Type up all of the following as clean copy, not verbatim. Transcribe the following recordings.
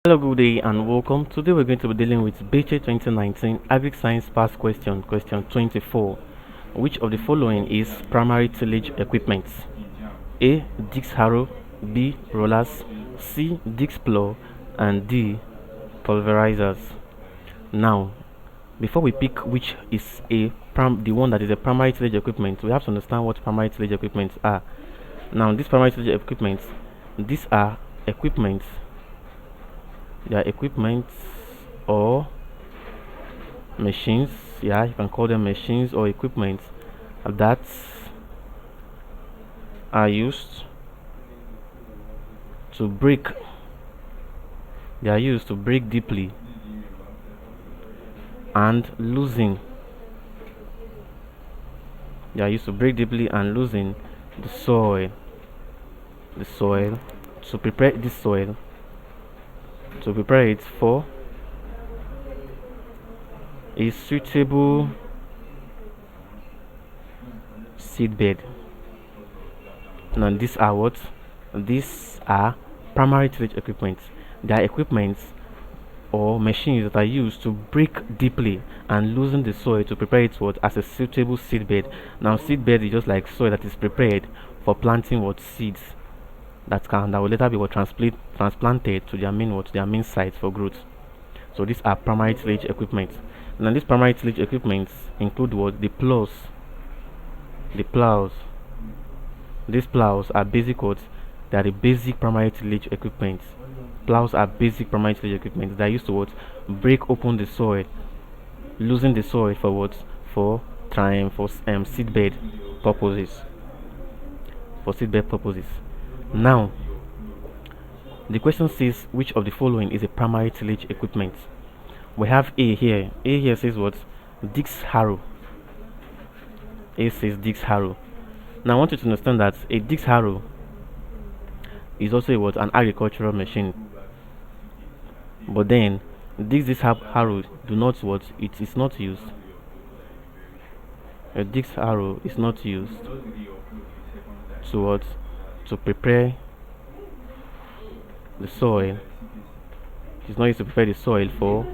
Hello, good day and welcome. Today we're going to be dealing with BECE 2019 AGRIC Science Past Question, question 24. Which of the following is primary tillage equipment? A. Disc harrow, B. Rollers, C. Disc plow, and D. Pulverizers. Now, before we pick which is the one that is a primary tillage equipment, we have to understand what primary tillage equipment are. Now, these primary tillage equipment, these are equipment. They are equipment or machines. Yeah, you can call them machines or equipment that are used to break. They are used to break deeply and losing. They are used to break deeply and losing the soil. To prepare this soil. To prepare it for a suitable seedbed. Now these are what? These are primary tillage equipment. They are equipment or machines that are used to break deeply and loosen the soil to prepare it what as a suitable seedbed. Now seedbed is just like soil that is prepared for planting what seeds that will later be what transplanted to their main sites for growth. So these are primary tillage equipment. Now these primary tillage equipments include what? The plows. These plows are basic what? They are the basic primary tillage equipment. Plows are basic primary tillage equipment. They are used to what? Break open the soil, losing the soil for what? For seedbed purposes. Now, the question says which of the following is a primary tillage equipment? We have A here. A here says what? Disc harrow. A says disc harrow. Now I want you to understand that a disc harrow is also what? An agricultural machine. But then disc harrow do not what? It is not used. A disc harrow is not used to what? To prepare the soil. It is not used to prepare the soil for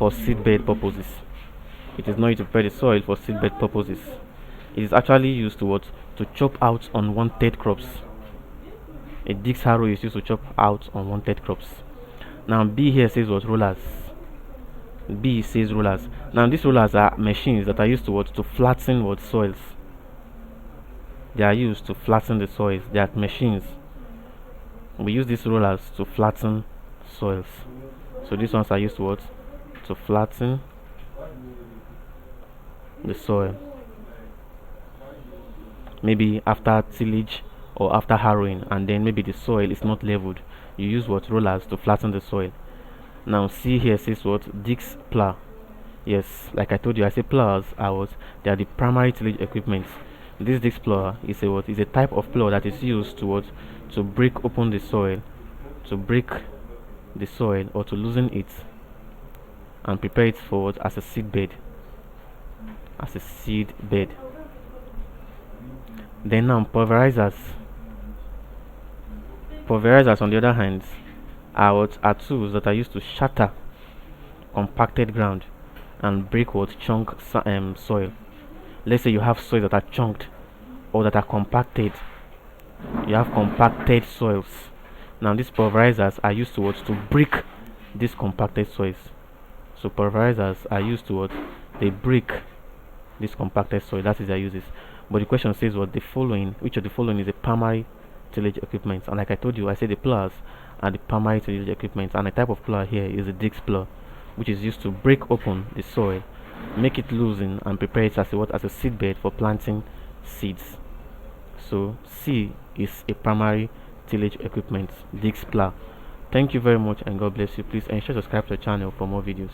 seedbed purposes. It is not used to prepare the soil for seedbed purposes. It is actually used to what? To chop out unwanted crops. A disc harrow is used to chop out unwanted crops. Now B here says what? Rollers. B says rollers. Now these rollers are machines that are used to what? To flatten what? Soils. They are used to flatten the soils. They are machines. We use these rollers to flatten soils. So these ones are used to what? To flatten the soil. Maybe after tillage or after harrowing, and then maybe the soil is not leveled. You use what? Rollers to flatten the soil. Now C here says what? Disc plow. Yes, like I told you, I say plows are what? They are the primary tillage equipment. This disc plow is a what? Is a type of plow that is used to what? To break open the soil, to break the soil or to loosen it and prepare it for what? As a seedbed. Then now pulverizers. Pulverizers on the other hand are what? Are tools that are used to shatter compacted ground and break what? Chunk soil. Let's say you have soils that are chunked or that are compacted. You have compacted soils. Now these pulverizers are used to what? To break these compacted soils. So pulverizers are used to what? They break this compacted soil. That is their uses. But the question says what? Which of the following is a primary tillage equipment? And like I told you, I said the plows are the primary tillage equipment, and the type of plow here is a disc plow, which is used to break open the soil, make it loosen, and prepare it as a seedbed for planting seeds. So C is a primary tillage equipment, disc plow. Thank you very much and God bless you. Please ensure to subscribe to the channel for more videos.